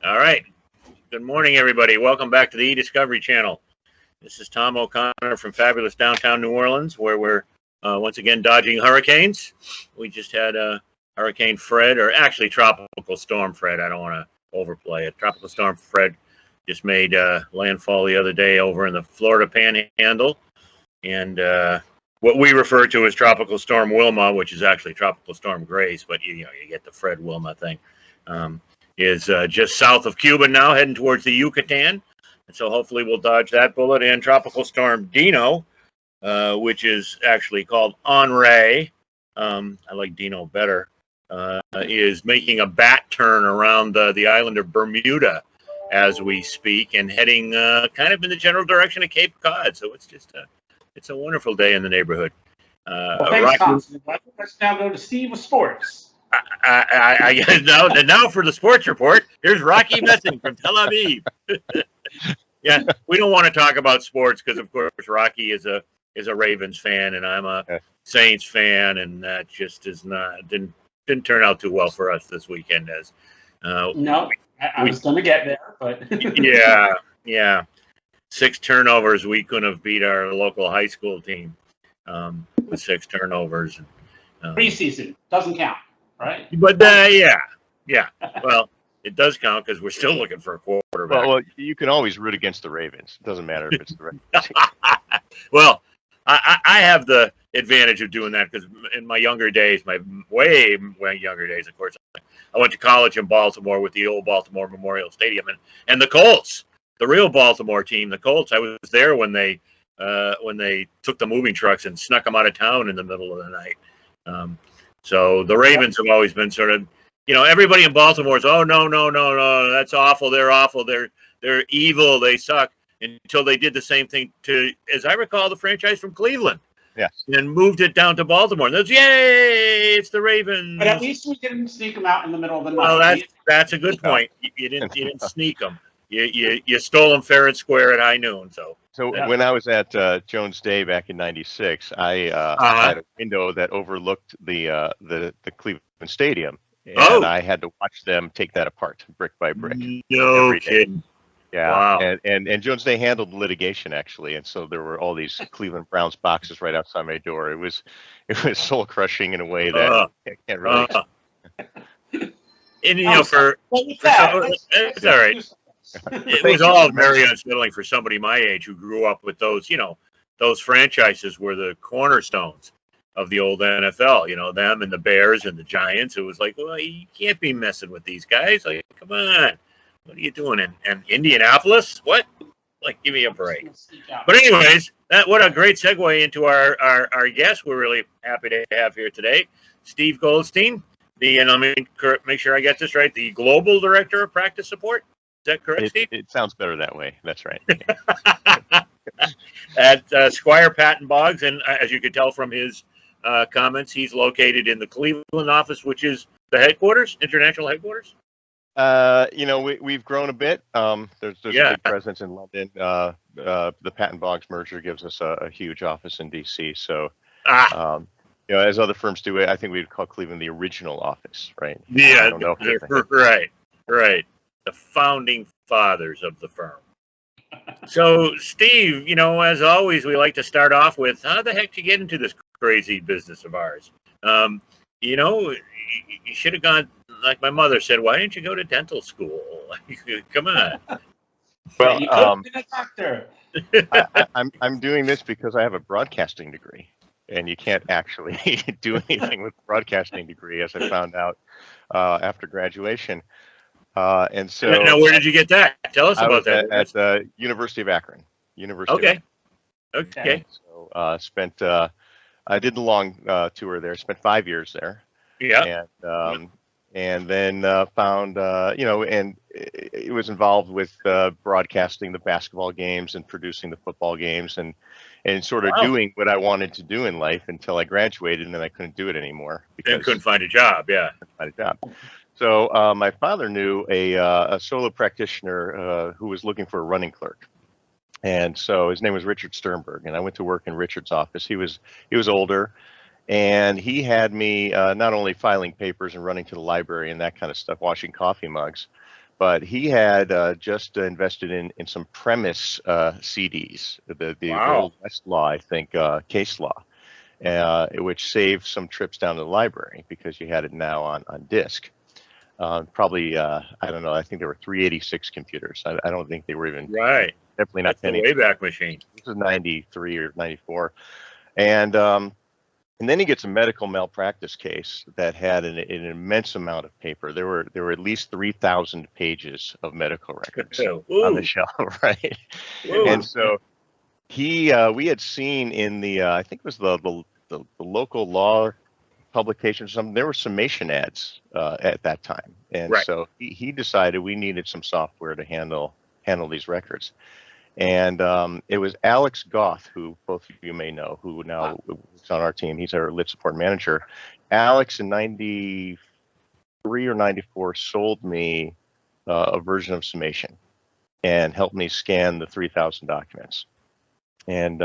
All right. Good morning, everybody. Welcome back to the eDiscovery channel. This is Tom O'Connor from fabulous downtown New Orleans, where we're once again dodging hurricanes. We just had Hurricane Fred, or actually Tropical Storm Fred. I don't want to overplay it. Tropical Storm Fred just made landfall the other day over in the Florida Panhandle. And what we refer to as Tropical Storm Wilma, which is actually Tropical Storm Grace, but you get the Fred Wilma thing, is just south of Cuba now, heading towards the Yucatan. And so hopefully we'll dodge that bullet. And Tropical Storm Dino, which is actually called Henri, I like Dino better, is making a bat turn around the island of Bermuda as we speak, and heading kind of in the general direction of Cape Cod. So it's just it's a wonderful day in the neighborhood. Well, thanks, Thompson. Let's now go to Steve with sports. Now for the sports report. Here's Rocky Messing from Tel Aviv. Yeah, we don't want to talk about sports because, of course, Rocky is a Ravens fan and I'm a Saints fan, and that just didn't turn out too well for us this weekend. As no, I was going to get there, but yeah, 6 turnovers. We couldn't have beat our local high school team with 6 turnovers. Preseason doesn't count. Right. But yeah. Well, it does count because we're still looking for a quarterback. Well, you can always root against the Ravens. It doesn't matter if it's the Ravens. Well, I have the advantage of doing that because in my younger days, my way younger days, of course, I went to college in Baltimore with the old Baltimore Memorial Stadium, and the Colts, the real Baltimore team, the Colts. I was there when they took the moving trucks and snuck them out of town in the middle of the night. So the Ravens have always been sort of, everybody in Baltimore is, oh, no, that's awful. They're awful. They're evil. They suck. Until they did the same thing to, as I recall, the franchise from Cleveland. Yes. And moved it down to Baltimore. And there's, yay, it's the Ravens. But at least we didn't sneak them out in the middle of the night. Well, that's a good point. You didn't sneak them. You stole them fair and square at high noon. So when I was at Jones Day back in '96, I had a window that overlooked the Cleveland Stadium, and I had to watch them take that apart brick by brick. No kidding. Yeah, wow. and Jones Day handled litigation actually, and so there were all these Cleveland Browns boxes right outside my door. It was soul crushing in a way that I can't really. And for it's all right. It was all very unsettling for somebody my age who grew up with those, those franchises were the cornerstones of the old NFL, them and the Bears and the Giants. It was like, well, you can't be messing with these guys. Like, come on, what are you doing? And Indianapolis? What? Like, give me a break. But anyways, what a great segue into our guest we're really happy to have here today, Steve Goldstein, and let me make sure I get this right, the Global Director of Practice Support. Is that correct, Steve? It sounds better that way. That's right. At Squire Patton Boggs, and as you could tell from his comments, he's located in the Cleveland office, which is the headquarters, international headquarters. We've grown a bit. There's a big presence in London. The Patton Boggs merger gives us a huge office in DC. So, as other firms do, I think we'd call Cleveland the original office, right? Yeah, I don't know right. The founding fathers of the firm. So, Steve, as always, we like to start off with, how the heck did you get into this crazy business of ours? You should have gone, like my mother said, why didn't you go to dental school? Come on. Well, you could have been a doctor. I'm doing this because I have a broadcasting degree, and you can't actually do anything with a broadcasting degree, as I found out after graduation. And so now, where did you get that? Tell us about that. At the University of Akron. Okay. So I did the long tour there. Spent 5 years there. Yeah. And then found and it was involved with broadcasting the basketball games and producing the football games and sort of doing what I wanted to do in life until I graduated, and then I couldn't do it anymore because couldn't find a job. Yeah. Couldn't find a job. So my father knew a solo practitioner who was looking for a running clerk. And so his name was Richard Sternberg, and I went to work in Richard's office. He was older, and he had me not only filing papers and running to the library and that kind of stuff, washing coffee mugs, but he had just invested in some premise CDs, the Wow. old Westlaw, I think, case law, which saved some trips down to the library because you had it now on disk. Probably, I don't know, I think there were 386 computers. I don't think they were even, Right. definitely not That's the penny. Wayback Machine. This was 93 or 94. And then he gets a medical malpractice case that had an immense amount of paper. There were at least 3,000 pages of medical records on the shelf, right? Ooh. And so we had seen in the I think it was the local law publication or something. There were summation ads at that time, and Right. so he decided we needed some software to handle these records. And it was Alex Goth, who both of you may know, who now is on our team. He's our lit support manager. Alex in 93 or 94 sold me a version of Summation and helped me scan the 3,000 documents. And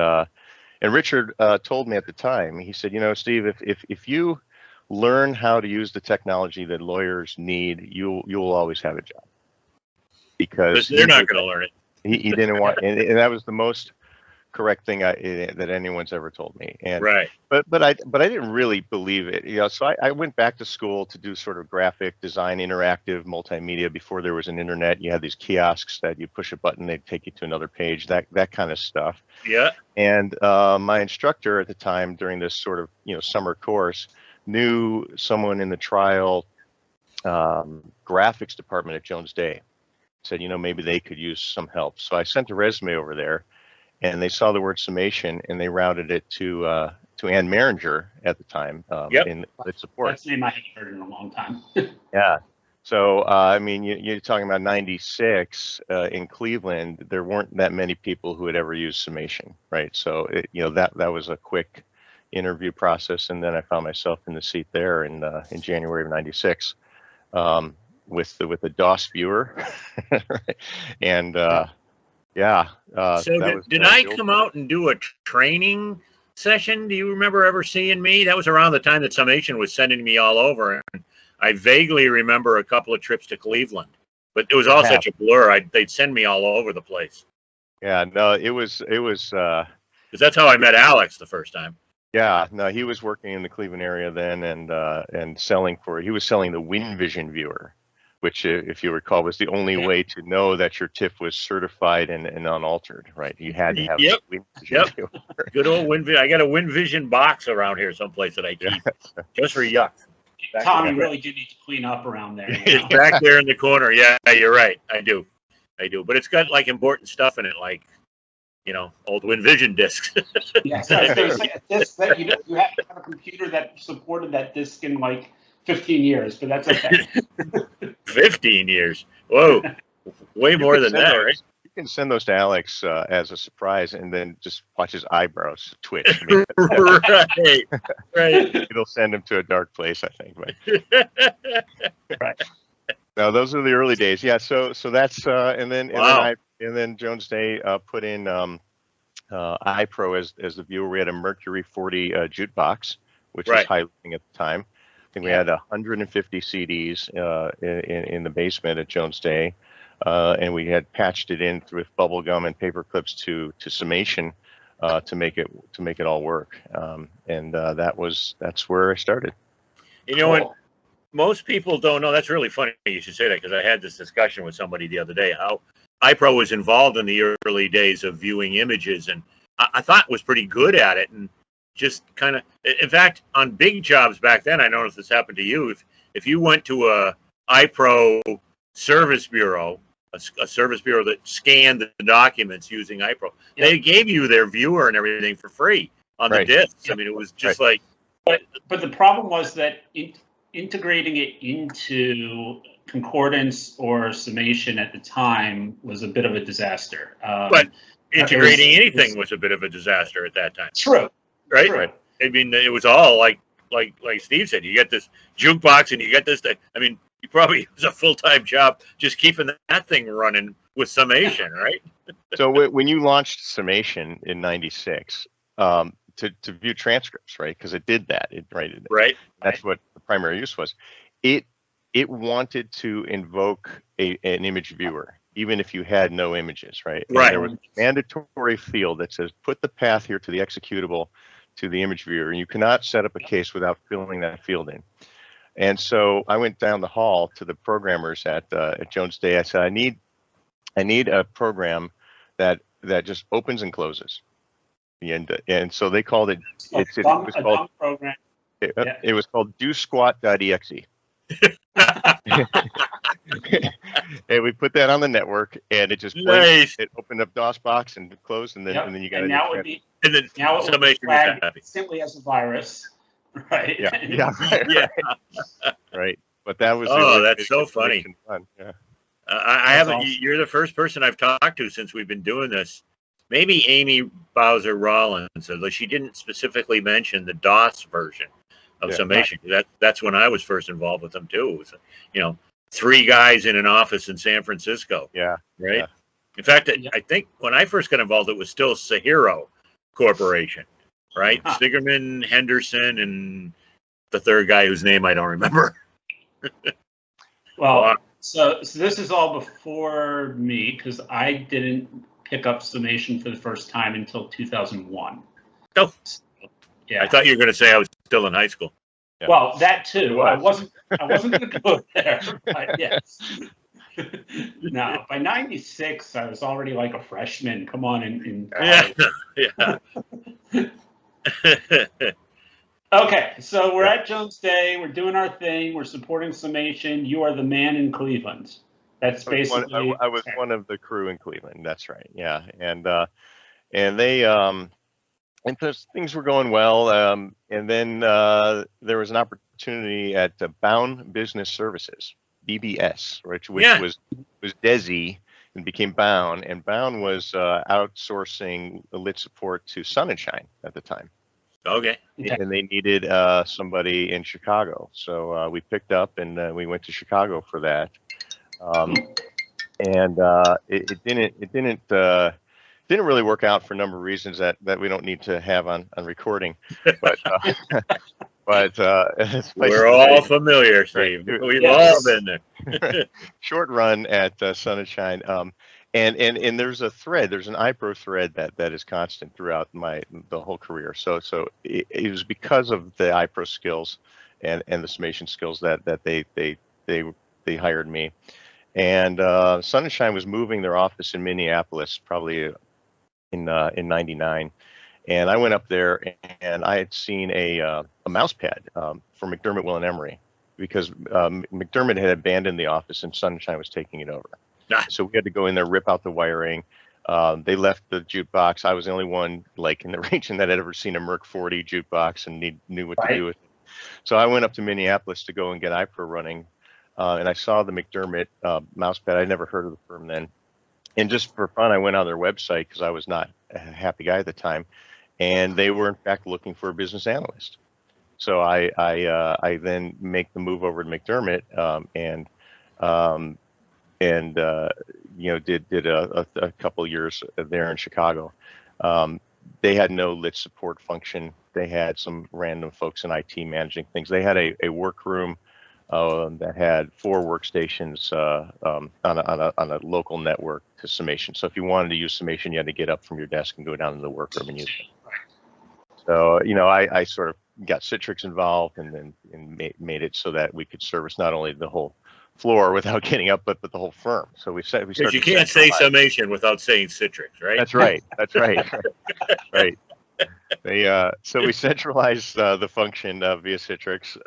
Richard told me at the time, he said, Steve, if you learn how to use the technology that lawyers need, you'll always have a job. Because they're not going to learn it. He didn't want, and that was the most correct thing that anyone's ever told me. And right. But I didn't really believe it. So I went back to school to do sort of graphic design, interactive multimedia. Before there was an internet, you had these kiosks that you push a button, they'd take you to another page. That kind of stuff. Yeah. And my instructor at the time during this sort of summer course knew someone in the trial graphics department at Jones Day. Said, maybe they could use some help. So I sent a resume over there, and they saw the word summation, and they routed it to Ann Maringer at the time in lit support. That's a name I haven't heard in a long time. Yeah. So, I mean, you're talking about 96 in Cleveland. There weren't that many people who had ever used summation, right? So, that was a quick interview process, and then I found myself in the seat there in January of 96. With the DOS viewer, and so did I come out and do a training session? Do you remember ever seeing me? That was around the time that Summation was sending me all over, and I vaguely remember a couple of trips to Cleveland, but it was all such a blur. They'd send me all over the place. Yeah, no, it was because that's how I met Alex the first time. Yeah, no, he was working in the Cleveland area then, and he was selling the WinVision viewer, which, if you recall, was the only way to know that your TIFF was certified and unaltered, right? You had to have WinVision viewer. Good old WinVision. I got a WinVision box around here someplace that I keep just for yuck. Tom, you really do need to clean up around there. It's back there in the corner. Yeah, you're right. I do. But it's got like important stuff in it, like old WinVision discs. Yes, there's like a disc that you have to have a computer that supported that disc in like 15 years, but that's okay. 15 years. Whoa. Way more than that, right? You can send those to Alex as a surprise and then just watch his eyebrows twitch. Right. It'll send him to a dark place, I think. But. Right. No, those are the early days. Yeah. So that's and then Jones Day put in iPro as the viewer. We had a Mercury 40 jukebox, which was high looking at the time. I think we had 150 CDs in the basement at Jones Day, and we had patched it in with bubble gum and paper clips to Summation to make it all work. And that's where I started. What most people don't know, that's really funny you should say that, because I had this discussion with somebody the other day how iPro was involved in the early days of viewing images, and I thought was pretty good at it, and just kind of, in fact, on big jobs back then, I don't know if this happened to you, if you went to a iPro service bureau, a service bureau that scanned the documents using iPro, they gave you their viewer and everything for free on the discs. I mean, it was just like... But the problem was that integrating it into Concordance or Summation at the time was a bit of a disaster. But integrating anything was a bit of a disaster at that time. True. Right? True. I mean, it was all like Steve said, you get this jukebox and you get this thing. I mean, you probably it was a full-time job just keeping that thing running with Summation, right? So when you launched Summation in 96, to view transcripts, right? Because it did that, right? Right. That's what the primary use was. It it wanted to invoke an image viewer, even if you had no images, right? And Right. there was a mandatory field that says put the path here to the executable to the image viewer, and you cannot set up a case without filling that field in. And so I went down the hall to the programmers at Jones Day. I said, I need a program that just opens and closes. And so they called it. It was called program. It was called DoSquat.exe. And we put that on the network, and it just Nice. It opened up DOSBox and closed, and then you got now it would be now it would be flagged simply as a virus, right? Yeah, right, Yeah. right. But that was that's so funny. Fun. Yeah. I haven't. Awesome. You're the first person I've talked to since we've been doing this. Maybe Amy Bowser Rollins, although she didn't specifically mention the DOS version of Summation. That's when I was first involved with them too. It was, 3 guys in an office in San Francisco. Yeah. Right. Yeah. In fact, I think when I first got involved, it was still Sahiro Corporation, right? Stigerman, Henderson, and the third guy whose name I don't remember. Well, so this is all before me because I didn't pick up Summation for the first time until 2001. Oh, yeah. I thought you were going to say I was still in high school. Yeah. Well, that too. I wasn't going to go there, but yes. No, by '96, I was already like a freshman. Come on, in college. Yeah. Okay, so we're at Jones Day. We're doing our thing. We're supporting Summation. You are the man in Cleveland. That's basically. I was one of the crew in Cleveland. That's right. Yeah, and they and things were going well. And then there was an opportunity at Bound Business Services, BBS, which was Desi and became Bound. And Bound was outsourcing the lit support to Sun and Shine at the time. Okay. And they needed somebody in Chicago, so we picked up and we went to Chicago for that. And it didn't really work out for a number of reasons that we don't need to have on recording. But we're all familiar, Steve. Right. We've all been there. Short run at Sun and Shine. And there's an iPro thread that is constant throughout the whole career. So it was because of the iPro skills and the Summation skills that they hired me. And Sun and Shine was moving their office in Minneapolis probably in '99, and I went up there and I had seen a mouse pad for McDermott, Will and Emery, because McDermott had abandoned the office and Sun and Shine was taking it over. So we had to go in there, rip out the wiring. They left the jukebox. I was the only one in the region that had ever seen a Merc 40 jukebox and knew what to do with it. So I went up to Minneapolis to go and get iPro running, and I saw the McDermott mouse pad. I'd never heard of the firm then. And just for fun, I went on their website because I was not a happy guy at the time, and they were in fact looking for a business analyst. So I then make the move over to McDermott did a couple years there in Chicago. They had no lit support function. They had some random folks in IT managing things. They had a workroom that had 4 workstations on a local network to Summation. So if you wanted to use Summation, you had to get up from your desk and go down to the workroom and use it. So I sort of got Citrix involved and made it so that we could service not only the whole floor without getting up, but the whole firm. So we started. Because you can't say Summation without saying Citrix, right? That's right. Right. So we centralized the function via Citrix,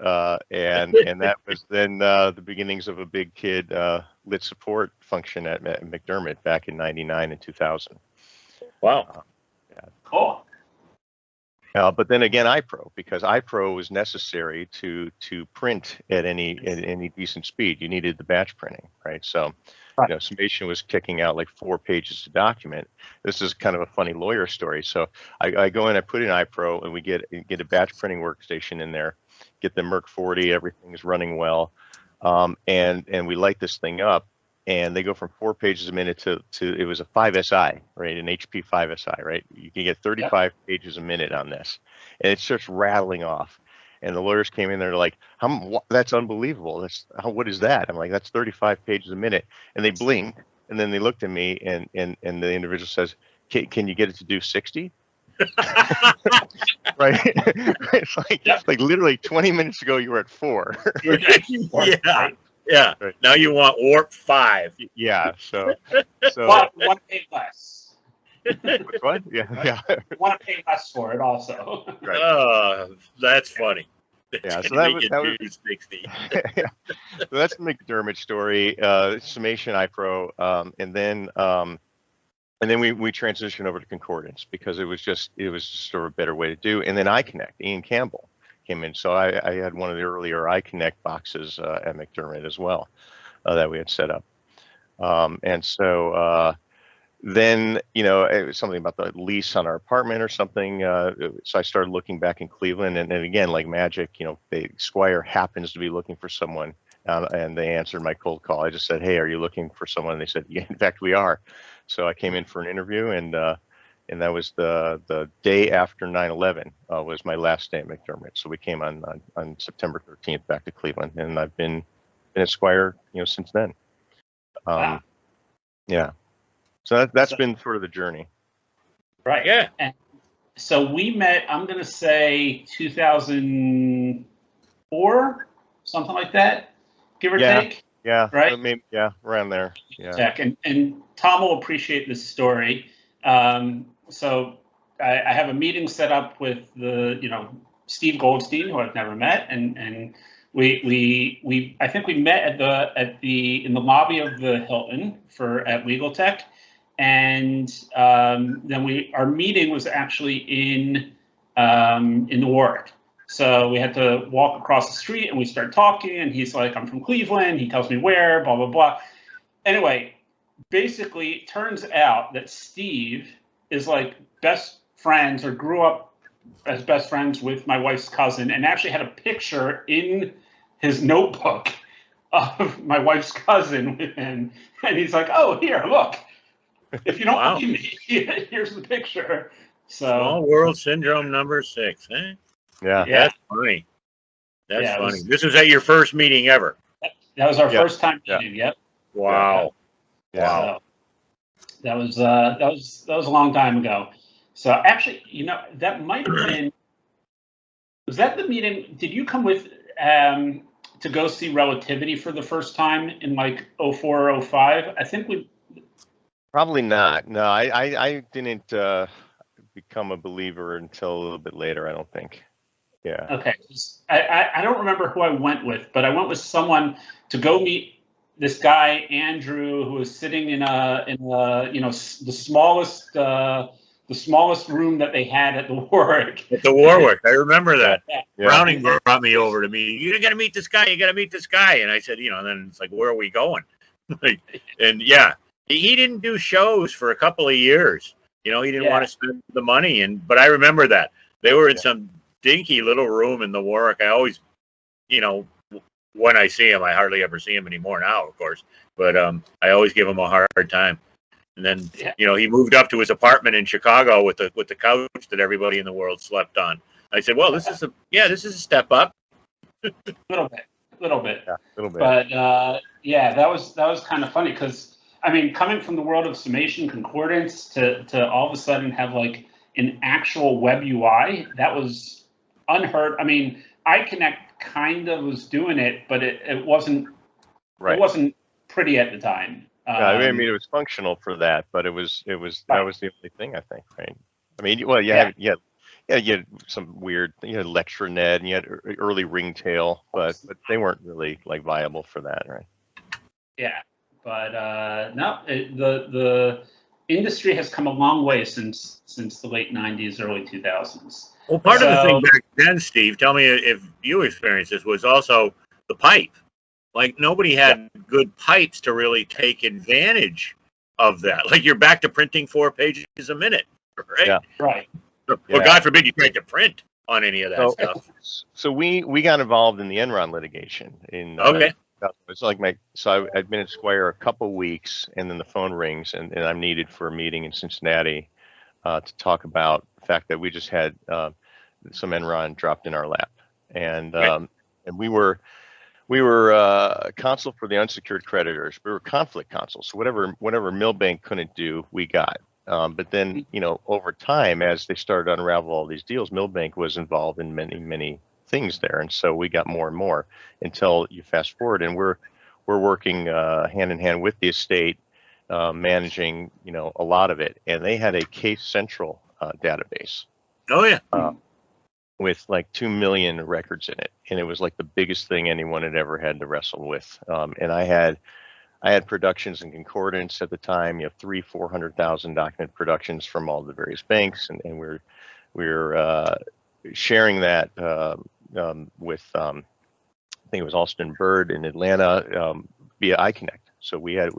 and that was then the beginnings of a big kid lit support function at McDermott back in '99 and 2000. Wow. Cool. But then again, iPro, because iPro was necessary to print at any decent speed. You needed the batch printing, right? So, Summation was kicking out like 4 pages to document. This is kind of a funny lawyer story. So I go in, I put in iPro, and we get a batch printing workstation in there, get the Merc 40, everything's running well, and we light this thing up. And they go from 4 pages a minute to it was a 5SI, right? An HP 5SI, right? You can get 35 pages a minute on this. And it starts rattling off. And the lawyers came in, they're like, that's unbelievable. What is that? I'm like, that's 35 pages a minute. And they blinked, and then they looked at me, and the individual says, can you get it to do 60? Right? It's like literally 20 minutes ago, you were at 4. Yeah. Yeah. Right. Now you want warp 5. Yeah. So want to pay less. What? Yeah. Right? Yeah. Want to pay less for it also. Right. That's funny. Yeah. So that was 60. Yeah. So that's the McDermott story. Summation, iPro, and then we transitioned over to Concordance because it was just sort of a better way to do. And then iConnect, Ian Campbell came in. So I had one of the earlier iConnect boxes at McDermott as well that we had set up. And so then, it was something about the lease on our apartment or something. So I started looking back in Cleveland, and again, like magic, Squire happens to be looking for someone. And they answered my cold call. I just said, "Hey, are you looking for someone?" And they said, "Yeah, in fact, we are." So I came in for an interview, and that was the day after 9/11 was my last day at McDermott. So we came on September 13th back to Cleveland, and I've been at Squire, since then. Wow. Yeah. So that's been sort of the journey. Right. Yeah. And so we met, I'm going to say 2004, something like that, give or take. Yeah. Right. Maybe, around there. Yeah. And Tom will appreciate this story. So I have a meeting set up with Steve Goldstein, who I've never met, and we I think we met in the lobby of the Hilton at Legal Tech. And then our meeting was actually in Warwick. So we had to walk across the street, and we start talking, and he's like, "I'm from Cleveland." He tells me where, blah, blah, blah. Anyway, basically, it turns out that Steve is like best friends, or grew up as best friends with my wife's cousin, and actually had a picture in his notebook of my wife's cousin with him. And he's like, "Oh, here, look. If you don't believe me, here's the picture." So Small world syndrome number 6, eh? Yeah. That's funny. That's funny. was, this was at your first meeting ever. That was our first time meeting. Yep. Wow. Yeah. Wow. So that was a long time ago. So actually, that might have been. Was that the meeting? Did you come with to go see Relativity for the first time in like 04 or 05? I think we. Probably not. No, I didn't become a believer until a little bit later, I don't think. Yeah. Okay. I don't remember who I went with, but I went with someone to go meet this guy, Andrew, who was sitting in the smallest room that they had at the Warwick. At the Warwick. I remember that. Yeah. Browning brought me over to me. "You got to meet this guy. You got to meet this guy." And I said, and then it's like, "Where are we going?" And yeah. He didn't do shows for a couple of years. He didn't want to spend the money. But I remember that. They were in some dinky little room in the Warwick. I always, when I see him, I hardly ever see him anymore now, of course. But I always give him a hard time. And then, he moved up to his apartment in Chicago with the couch that everybody in the world slept on. I said, "Well, this is a step up." A little bit. Yeah, a little bit. But that was kind of funny because, I mean, coming from the world of Summation, Concordance to all of a sudden have like an actual web UI, that was unheard. I mean, iConnect kind of was doing it, but it wasn't. Right. It wasn't pretty at the time. I mean, it was functional for that, but it was that was the only thing, I think, right? I mean, well, you had some weird, LectureNet, and you had early Ringtail, but they weren't really like viable for that, right? Yeah, but no, the industry has come a long way since the late 90s, early 2000s. Well, part of the thing back then, Steve, tell me if you experienced this, was also the pipe. Like, nobody had good pipes to really take advantage of that. Like, you're back to printing 4 pages a minute, right? Yeah. Right. Well, God forbid you tried to print on any of that stuff. So we got involved in the Enron litigation. It's like I'd been at Squire a couple weeks, and then the phone rings, and I'm needed for a meeting in Cincinnati to talk about the fact that we just had some Enron dropped in our lap. and we were counsel for the unsecured creditors. We were conflict counsel, so whatever Milbank couldn't do, we got. But then, over time, as they started to unravel all these deals, Milbank was involved in many things there, and so we got more and more until you fast forward, and we're working hand in hand with the estate, managing a lot of it, and they had a Case Central database. Oh yeah. With like 2 million records in it, and it was like the biggest thing anyone had ever had to wrestle with. And I had productions in Concordance at the time, 300,000-400,000 document productions from all the various banks, and we're sharing that with I think it was Alston Bird in Atlanta via iConnect. So we had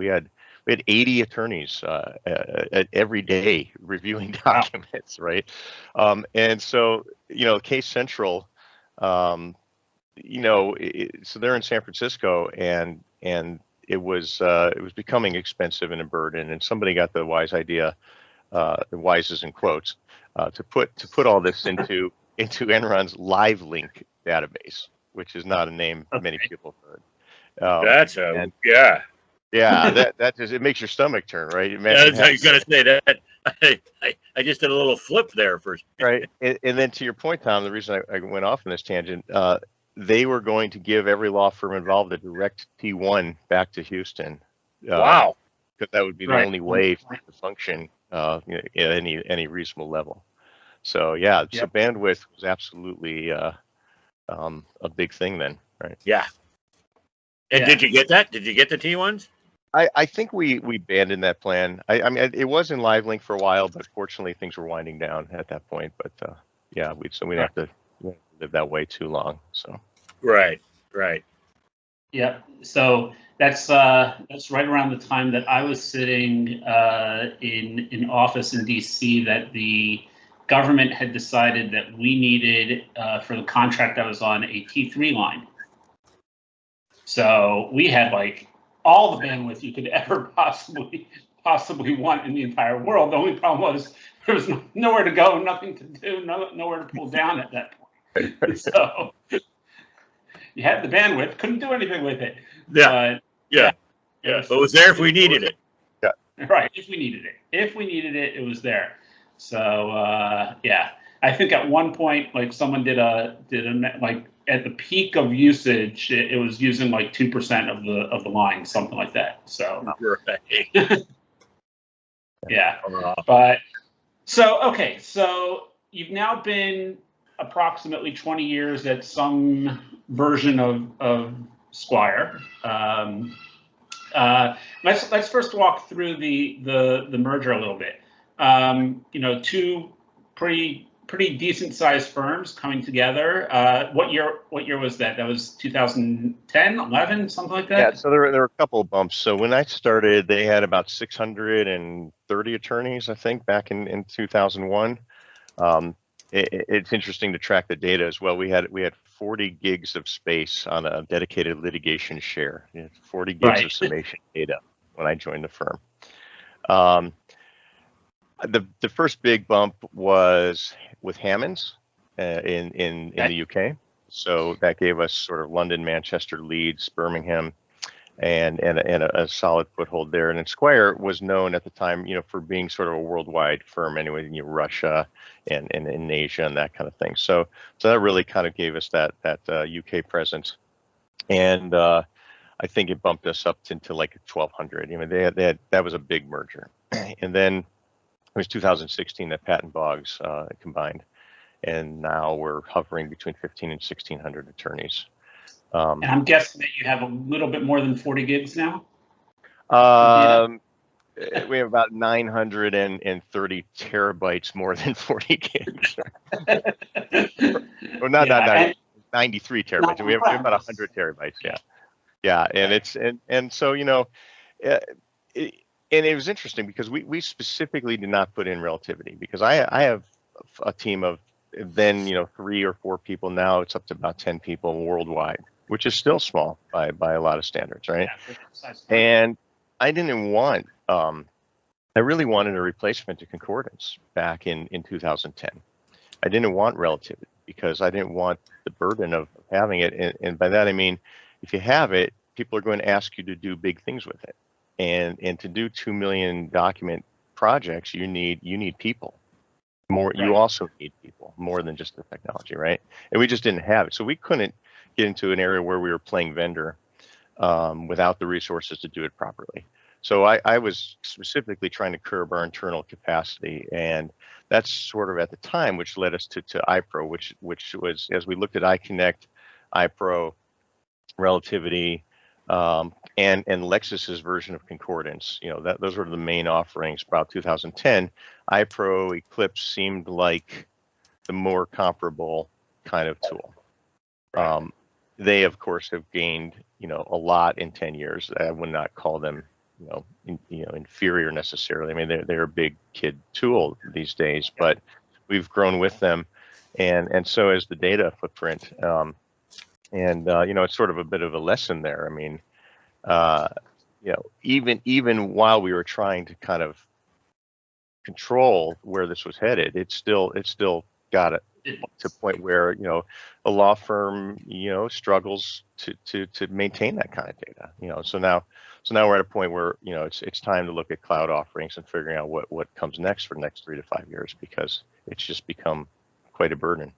80 attorneys every day reviewing documents, right? And so, Case Central, so they're in San Francisco, and it was becoming expensive and a burden. And somebody got the wise idea, the wise is in quotes, to put all this into Enron's LiveLink database, which is not a name many people have heard. Yeah, that just, it makes your stomach turn, right? I was going to say that. I just did a little flip there first. Right, and then to your point, Tom, the reason I went off on this tangent, they were going to give every law firm involved a direct T1 back to Houston. Wow. Because that would be the only way for it to function at any reasonable level. So yeah, so bandwidth was absolutely a big thing then, right? Yeah. And did you get that? Did you get the T1s? I think we abandoned that plan. I mean, it was in LiveLink for a while, but fortunately things were winding down at that point. But we'd have to live that way too long. So right. Yeah. So that's right around the time that I was sitting in office in DC, that the government had decided that we needed for the contract I was on a T3 line. So we had like all the bandwidth you could ever possibly want in the entire world. The only problem was there was nowhere to go, nothing to do, nowhere to pull down at that point. So you had the bandwidth, couldn't do anything with it. Yeah. But it was there if we needed it. Yeah. Right. If we needed it, it was there. So I think at one point, like someone did a like at the peak of usage, it was using like 2% of the line, something like that. So yeah, but so you've now been approximately 20 years at some version of Squire. Let's first walk through the merger a little bit. Two pretty decent sized firms coming together. What year was that? That was 2010, 11, something like that? Yeah, so there were a couple of bumps. So when I started, they had about 630 attorneys, I think, back in 2001. It's interesting to track the data as well. We had 40 gigs of space on a dedicated litigation share, 40 gigs of summation data when I joined the firm. The first big bump was with Hammonds in the UK. So that gave us sort of London, Manchester, Leeds, Birmingham, and a solid foothold there. And then Squire was known at the time, for being sort of a worldwide firm anyway, in Russia and in Asia and that kind of thing. So that really kind of gave us that UK presence. And I think it bumped us up to like 1,200. They had that was a big merger. And then it was 2016 that Patton Boggs combined, and now we're hovering between 1,500 and 1,600 attorneys. And I'm guessing that you have a little bit more than 40 gigs now? We have about 930 terabytes more than 40 gigs. Well, not 93 terabytes. We have about 100 terabytes. Yeah, and so and it was interesting because we specifically did not put in relativity, because I have a team of then 3 or 4 people. Now it's up to about 10 people worldwide, which is still small by a lot of standards, right? Yeah, and I didn't want I really wanted a replacement to Concordance back in 2010. I didn't want relativity. because I didn't want the burden of having it. And by that I mean, if you have it, people are going to ask you to do big things with it, and to do 2 million document projects, you need people. More, you also need people more than just the technology, right? And we just didn't have it, so we couldn't get into an area where we were playing vendor without the resources to do it properly. So I was specifically trying to curb our internal capacity, and that's sort of at the time which led us to iPro, which was, as we looked at iConnect, iPro, Relativity, and Lexis's version of Concordance. You know, those were the main offerings. About 2010, iPro Eclipse seemed like the more comparable kind of tool. They of course have gained, you know, a lot in 10 years. I would not call them, inferior necessarily. I mean, they're a big kid tool these days, but we've grown with them, and so is the data footprint. It's sort of a bit of a lesson there. I mean, even while we were trying to kind of control where this was headed, it still got it to a point where, you know, a law firm, you know, struggles to maintain that kind of data. You know, so now we're at a point where, you know, it's time to look at cloud offerings and figuring out what comes next for the next 3 to 5 years, because it's just become quite a burden.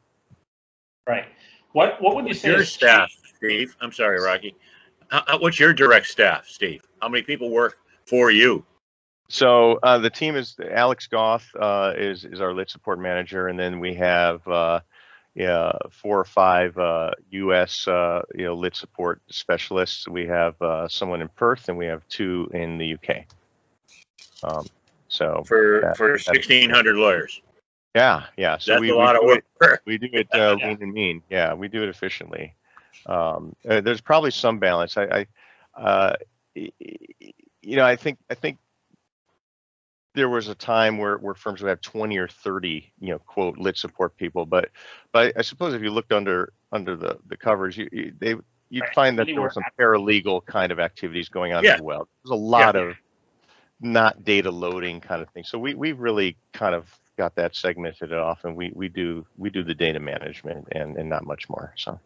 Right. What would you say? Your staff, Steve. I'm sorry, Rocky. What's your direct staff, Steve? How many people work for you? So the team is Alex Goth is our lit support manager, and then we have 4 or 5 U.S. Lit support specialists. We have someone in Perth, and we have 2 in the U.K. So for 1,600 lawyers. Yeah. So that's a lot of work. We do it lean and mean. Yeah, we do it efficiently. There's probably some balance. I think there was a time where firms would have 20 or 30, you know, quote, lit support people, but I suppose if you looked under the covers, you'd find that there were some paralegal kind of activities going on as well. There's a lot of not data loading kind of thing. So we really kind of got that segmented off, and we do the data management and not much more. So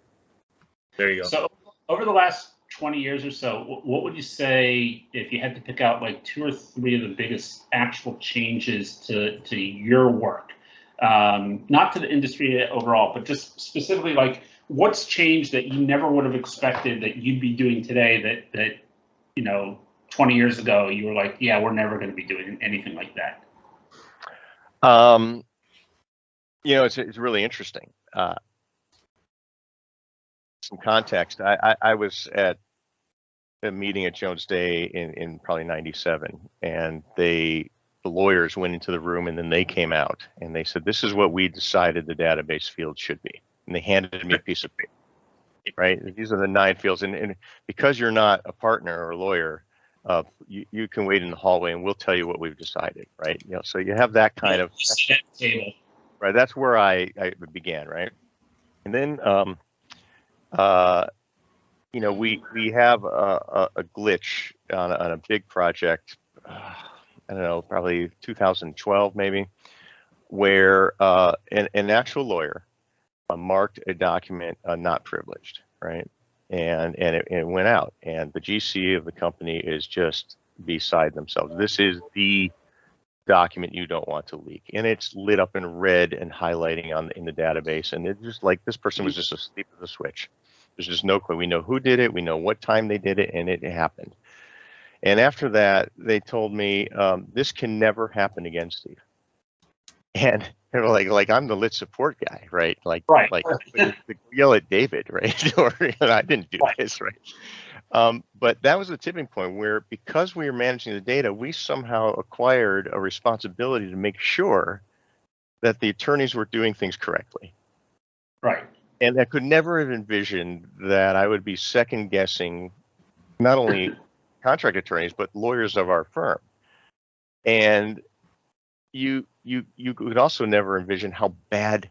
there you go. So over the last 20 years or so, what would you say, if you had to pick out like 2 or 3 of the biggest actual changes to your work, not to the industry overall, but just specifically, like, what's changed that you never would have expected that you'd be doing today that 20 years ago you were like, yeah, we're never going to be doing anything like that? It's really interesting. Some context. I was at a meeting at Jones Day in probably '97, and the lawyers went into the room, and then they came out and they said, "This is what we decided the database field should be." And they handed me a piece of paper. Right? These are the 9 fields, and because you're not a partner or a lawyer, you can wait in the hallway and we'll tell you what we've decided, right? You know, so you have that kind of table, right? That's where I began, right? And then we have a glitch on a big project. I don't know, probably 2012 maybe, where an actual lawyer marked a document not privileged, right? And it went out, and the GC of the company is just beside themselves. This is the document you don't want to leak, and it's lit up in red and highlighting in the database, and it's just like this person was just asleep at the switch. There's just no clue. We know who did it, we know what time they did it, and it happened. And after that, they told me, this can never happen again, Steve. And they were like I'm the lit support guy, right? Like yell at David, right? Or I didn't do this, right? But that was the tipping point where, because we were managing the data, we somehow acquired a responsibility to make sure that the attorneys were doing things correctly. Right. And I could never have envisioned that I would be second guessing not only contract attorneys, but lawyers of our firm. And you could also never envision how bad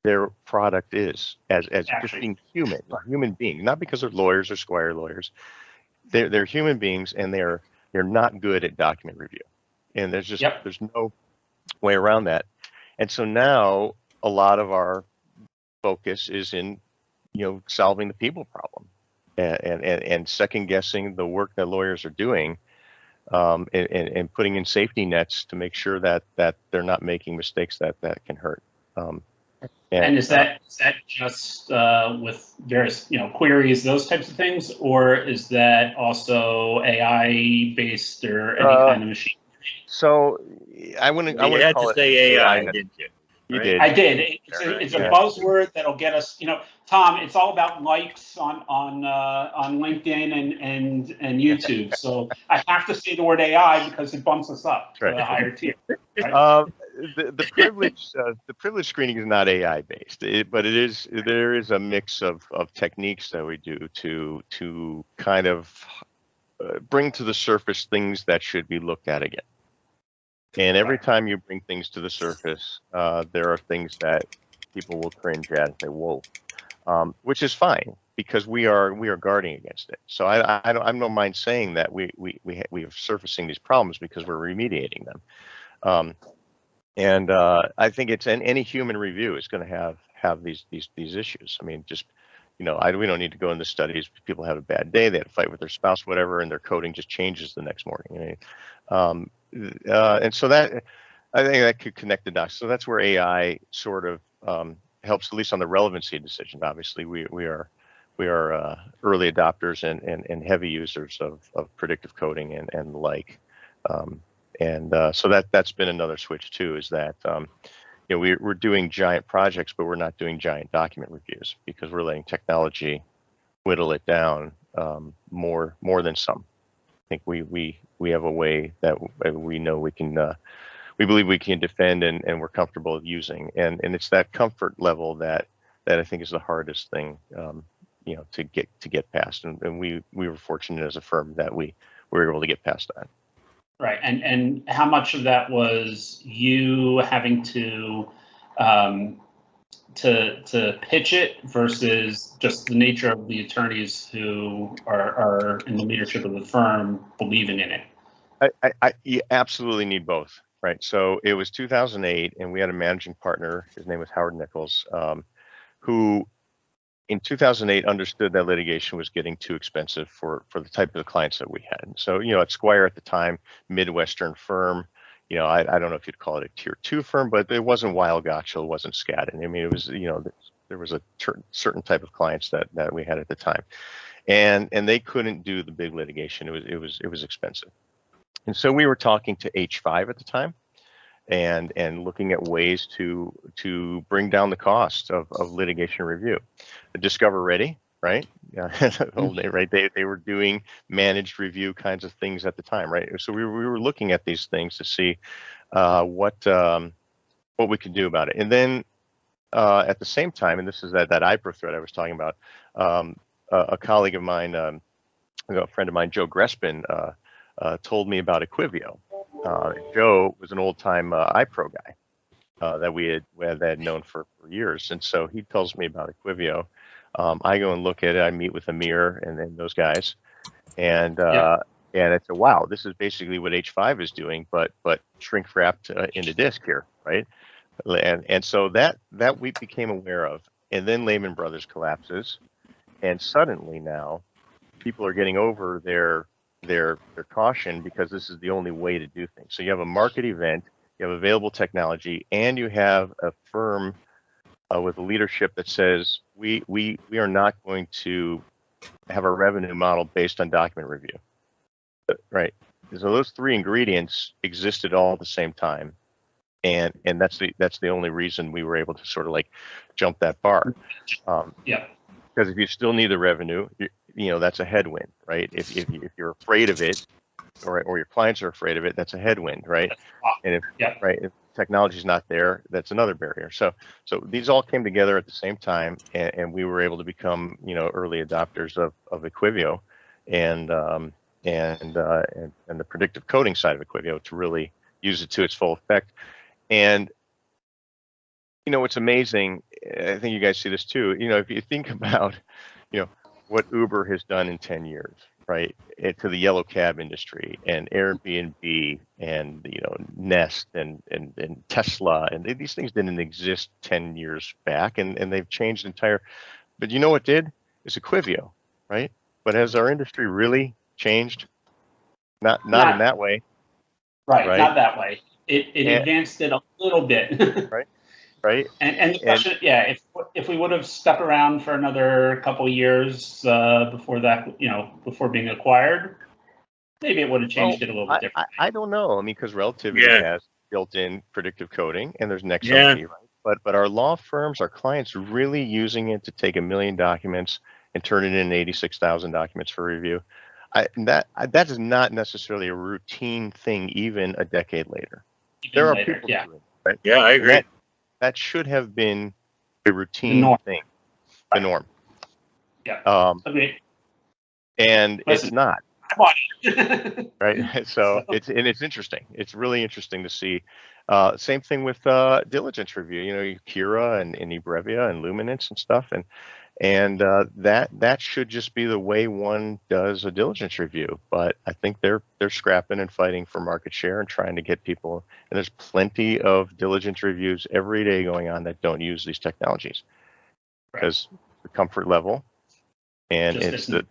their product is as just being human beings, not because they're lawyers or Squire lawyers. They're human beings, and they're not good at document review. And there's just there's no way around that. And so now a lot of our focus is in, solving the people problem, and second guessing the work that lawyers are doing, and putting in safety nets to make sure that they're not making mistakes that can hurt. And is that just with various queries, those types of things, or is that also AI based or any kind of machine? So I wouldn't. You had to say AI, didn't you? You Right? did. I did. It's a buzzword that'll get us. Tom, it's all about likes on LinkedIn and YouTube. So I have to say the word AI because it bumps us up to the higher tier. Right? The privilege screening is not AI based, but there is a mix of techniques that we do to kind of bring to the surface things that should be looked at again. And every time you bring things to the surface, there are things that people will cringe at and say, "Whoa," which is fine because we are guarding against it. So I don't mind saying that we are surfacing these problems because we're remediating them. And I think it's any human review is going to have these issues. I mean, just we don't need to go into studies. People have a bad day, they had a fight with their spouse, whatever, and their coding just changes the next morning. And so that I think that could connect the dots. So that's where AI sort of helps, at least on the relevancy decision. Obviously, we are early adopters and heavy users of predictive coding and the like. So that's been another switch too, is that we're doing giant projects, but we're not doing giant document reviews because we're letting technology whittle it down more than some. I think we have a way that we know we can we believe we can defend and we're comfortable using, and it's that comfort level that I think is the hardest thing to get past, and we were fortunate as a firm that we were able to get past that. Right, and how much of that was you having to pitch it versus just the nature of the attorneys who are in the leadership of the firm believing in it? You absolutely need both, right? So it was 2008, and we had a managing partner. His name was Howard Nichols, who in 2008 understood that litigation was getting too expensive for the type of clients that we had. So, at Squire at the time, Midwestern firm, I don't know if you'd call it a tier 2 firm, but it wasn't Weil Gotshal, it wasn't Skadden. I mean, it was, there was a certain type of clients that we had at the time, and they couldn't do the big litigation. It was expensive. And so we were talking to H5 at the time, and looking at ways to bring down the cost of litigation review. Discover Ready, right? Yeah, right. They were doing managed review kinds of things at the time, right? So we were looking at these things to see what we could do about it. And then at the same time, and this is that iPro thread I was talking about, a colleague of mine, a friend of mine, Joe Grespin, told me about Equivio. Joe was an old-time iPro guy that we had known for years, and so he tells me about Equivio. I go and look at it. I meet with Amir and those guys, and I said, "Wow, this is basically what H5 is doing, but shrink wrapped into disk here, right?" And so that we became aware of, and then Lehman Brothers collapses, and suddenly now people are getting over their caution because this is the only way to do things. So you have a market event, you have available technology, and you have a firm with a leadership that says we are not going to have a revenue model based on document review, right? So those three ingredients existed all at the same time, and that's the only reason we were able to sort of like jump that bar. Because if you still need the revenue, that's a headwind, right? If you're afraid of it, or your clients are afraid of it, that's a headwind, right? And if technology is not there, that's another barrier. So these all came together at the same time, and we were able to become early adopters of Equivio, and the predictive coding side of Equivio to really use it to its full effect. And what's amazing, I think you guys see this too. If you think about what Uber has done in 10 years, right, to the yellow cab industry and Airbnb and Nest and Tesla, and these things didn't exist 10 years back, and they've changed entire. But you know what did? It's Equivio, right? But has our industry really changed? Not in that way. Right, not that way. It advanced it a little bit. Right. And the question, if we would have stuck around for another couple of years before that, before being acquired, maybe it would have changed it a little bit differently. I don't know. I mean, because Relativity has built-in predictive coding, and there's Next LP, right? But our law firms, our clients, really using it to take 1 million documents and turn it into 86,000 documents for review. That is not necessarily a routine thing, even a decade later. There are people doing it, right? Yeah, I agree. That should have been a routine thing, the norm. Yeah. Okay. And Listen, it's not. Right. So it's interesting. It's really interesting to see. Same thing with diligence review. Kira and eBrevia and Luminance and stuff, and that should just be the way one does a diligence review. But I think they're scrapping and fighting for market share and trying to get people. And there's plenty of diligence reviews every day going on that don't use these technologies because the comfort level and it's the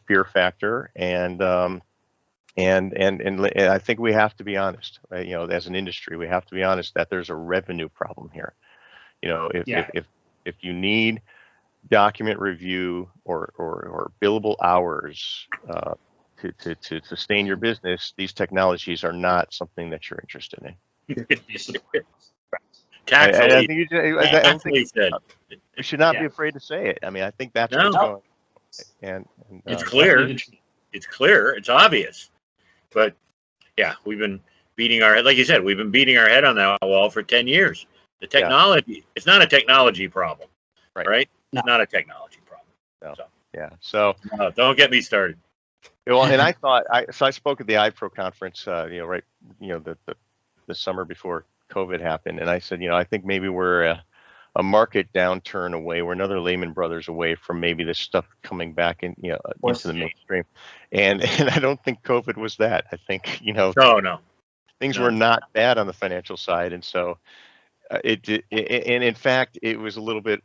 fear factor, and I think we have to be honest, right? As an industry, we have to be honest that there's a revenue problem here. If you need document review or billable hours to sustain your business, these technologies are not something that you're interested in. I don't think we should not be afraid to say it. I mean, I think that's what's going on. And it's clear. It's clear. It's obvious. But yeah, we've been beating our head, like you said, we've been beating our head on that wall for 10 years. The technology, it's not a technology problem, right? No. Not a technology problem. No. So. Yeah. So don't get me started. Well, and I thought I spoke at the iPro conference, the summer before COVID happened, and I said, I think maybe we're a market downturn away. We're another Lehman Brothers away from maybe this stuff coming back in, into the mainstream. And I don't think COVID was that. I think, things were not bad on the financial side, and so and in fact, it was a little bit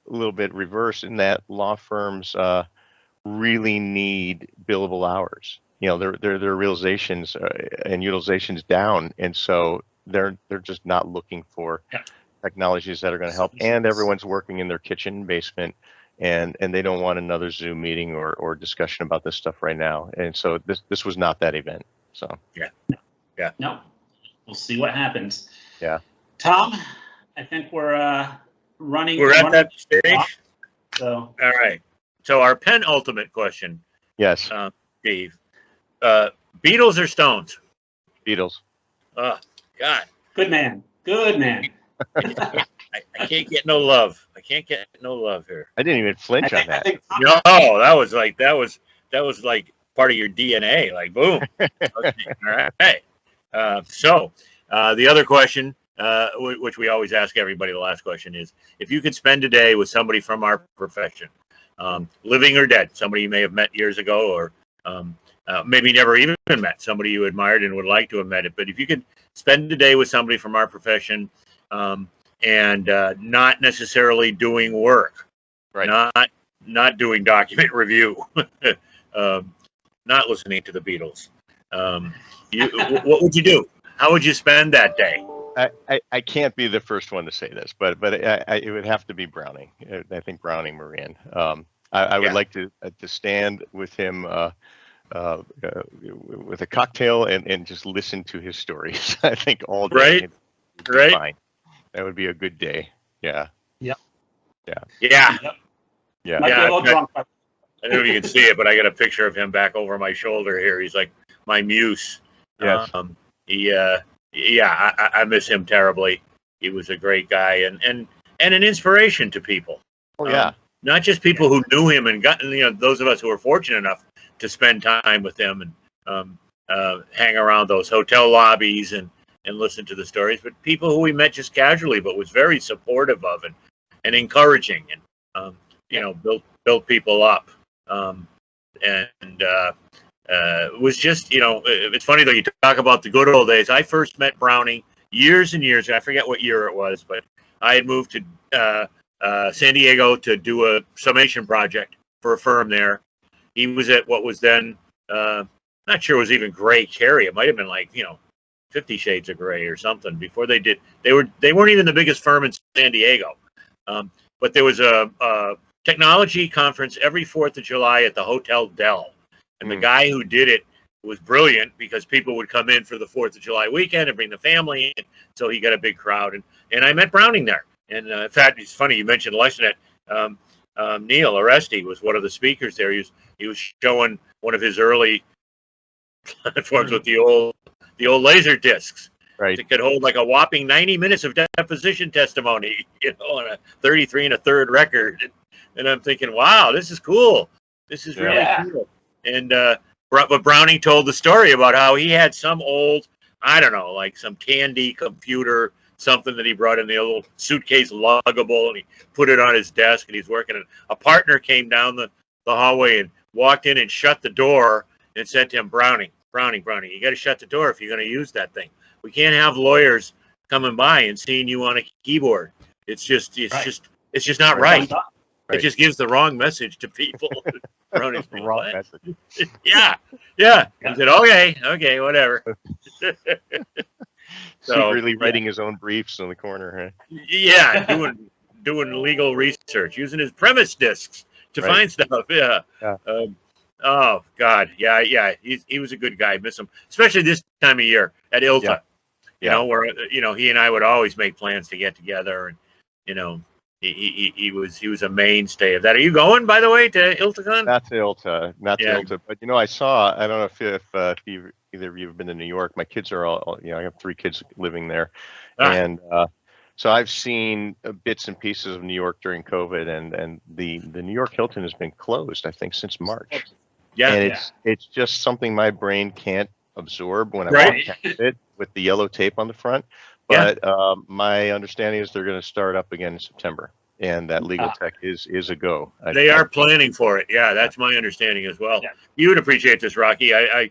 reverse in that law firms really need billable hours. Their realizations and utilizations down, and so they're just not looking for technologies that are going to help. And everyone's working in their kitchen basement, and they don't want another Zoom meeting or discussion about this stuff right now. And so this was not that event. So no, we'll see what happens. Yeah, Tom, I think we're running. We're at that stage. So all right. So our penultimate question. Yes, Steve. Beatles or Stones? Beatles. Oh God. Good man. I can't get no love. I can't get no love here. I didn't even flinch on that. No, that was like part of your DNA. Like boom. Okay. All right. So the other question, which we always ask everybody, the last question is: if you could spend a day with somebody from our profession, living or dead, somebody you may have met years ago, or maybe never even met, somebody you admired and would like to have met it, but if you could spend a day with somebody from our profession, and not necessarily doing work, right? Not doing document review, not listening to the Beatles. What would you do? How would you spend that day? I can't be the first one to say this, but it would have to be Browning. I think Browning Moran. I would like to stand with him with a cocktail and just listen to his stories. I think all day. Right. Fine. That would be a good day. Yeah. Yep. Yeah. Might be a little drunk. I don't know if you can see it, but I got a picture of him back over my shoulder here. He's like my muse. Yes. I miss him terribly. He was a great guy and an inspiration to people. Oh yeah. Not just people who knew him and got, those of us who were fortunate enough to spend time with him and hang around those hotel lobbies and listen to the stories, but people who we met just casually, but was very supportive of and encouraging and built people up. and was just, it's funny though, you talk about the good old days. I first met Browning years and years ago. I forget what year it was, but I had moved to San Diego to do a summation project for a firm there. He was at what was then, not sure it was even Gray Carey. It might have been like, 50 Shades of Gray or something before they did. They weren't even the biggest firm in San Diego. But there was a technology conference every 4th of July at the Hotel Del. And the guy who did it was brilliant because people would come in for the 4th of July weekend and bring the family in. So he got a big crowd. And I met Browning there. And in fact, it's funny, you mentioned LeSnet. Neil Oresti was one of the speakers there. He was showing one of his early platforms with the old laser discs. Right. It could hold like a whopping 90 minutes of deposition testimony, on a 33 1/3 record. And I'm thinking, wow, this is cool. This is really cool. And but Browning told the story about how he had some old, I don't know, like some Tandy computer, something that he brought in the little suitcase luggable, and he put it on his desk, and he's working. And a partner came down the hallway and walked in and shut the door and said to him, Browning, you got to shut the door if you're going to use that thing. We can't have lawyers coming by and seeing you on a keyboard. It's just not right. It just gives the wrong message to people. Browning's the wrong message. Yeah. He said, okay, whatever. Secretly writing his own briefs in the corner. Huh? Yeah, doing legal research, using his premise discs to find stuff. Yeah. Oh God, yeah. He was a good guy. I miss him, especially this time of year at ILTA. Yeah. Where he and I would always make plans to get together, and he was a mainstay of that. Are you going, by the way, to ILTACon? Not to ILTA, but I saw. I don't know if either of you have been to New York. My kids are all. I have 3 kids living there, and so I've seen bits and pieces of New York during COVID, and the New York Hilton has been closed, I think, since March. Yeah, and it's just something my brain can't absorb when I walk past it with the yellow tape on the front. But my understanding is they're going to start up again in September, and that legal tech is a go. They are planning for it. Yeah, that's my understanding as well. Yeah. You would appreciate this, Rocky. A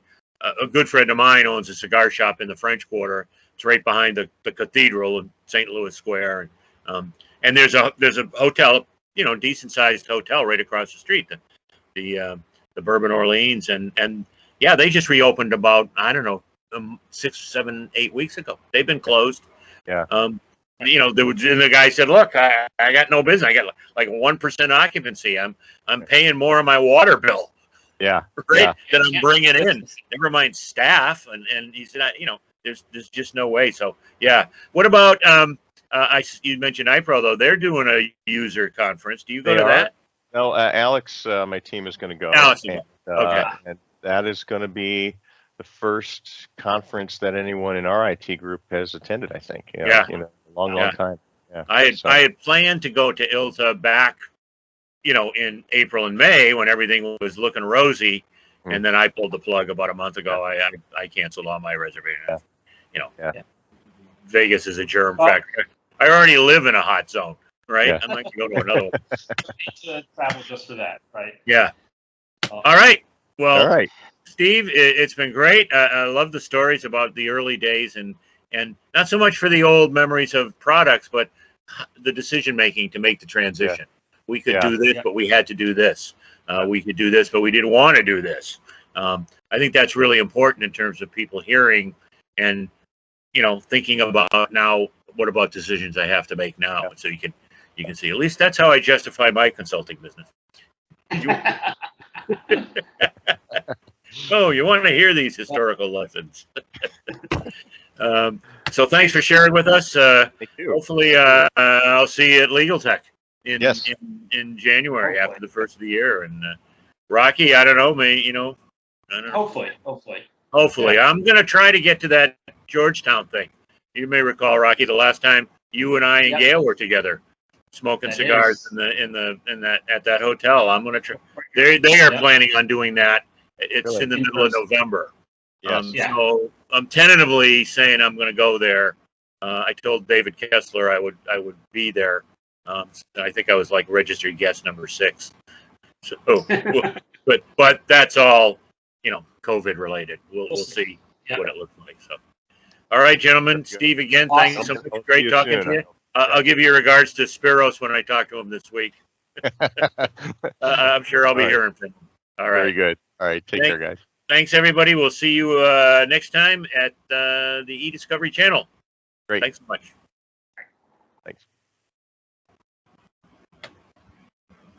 good friend of mine owns a cigar shop in the French Quarter. It's right behind the cathedral in St. Louis Square, and there's a hotel, decent sized hotel right across the street, the Bourbon Orleans, and they just reopened about 6, 7, 8 weeks ago. They've been closed. Yeah. The guy said, "Look, I got no business. I got like 1% occupancy. I'm paying more on my water bill. Yeah. Right. That I'm bringing in. Never mind staff." And he said, there's just no way. So yeah. What about you mentioned iPro though? They're doing a user conference. Do you go to that? No, Alex, my team is going to go. Alex, okay. And that is going to be the first conference that anyone in our IT group has attended, I think. A long time. Yeah. I had planned to go to ILTA back, in April and May when everything was looking rosy, and then I pulled the plug about a month ago. I canceled all my reservations. Vegas is a germ factory. I already live in a hot zone, right? I'm not going to go to another one. To travel just for that, right? Yeah. All right. Well, Steve, it's been great. I love the stories about the early days and not so much for the old memories of products, but the decision making to make the transition. We could do this, but we had to do this. We could do this, but we didn't want to do this. I think that's really important in terms of people hearing and thinking about now. What about decisions I have to make now? Yeah. So you can see. At least that's how I justify my consulting business. Oh, you want to hear these historical lessons. So thanks for sharing with us. Thank you. Hopefully, I'll see you at Legal Tech in January after the first of the year. And Rocky, I don't know, I don't know. Hopefully. I'm going to try to get to that Georgetown thing. You may recall, Rocky, the last time you and I and Gail were together smoking cigars at that hotel. I'm going to try. They are planning on doing that. It's in the middle of November. So I'm tentatively saying I'm going to go there. I told David Kessler I would be there. I think I was like registered guest number 6. So but that's all, COVID related. We'll see Yeah. what it looks like. So, all right, gentlemen. Steve, again, thank you so much. Great talking to you. I'll give you regards to Spiros when I talk to him this week. I'm sure I'll be hearing from him. All right. Very good. All right. Take care, guys. Thanks, everybody. We'll see you next time at the eDiscovery channel. Great. Thanks so much.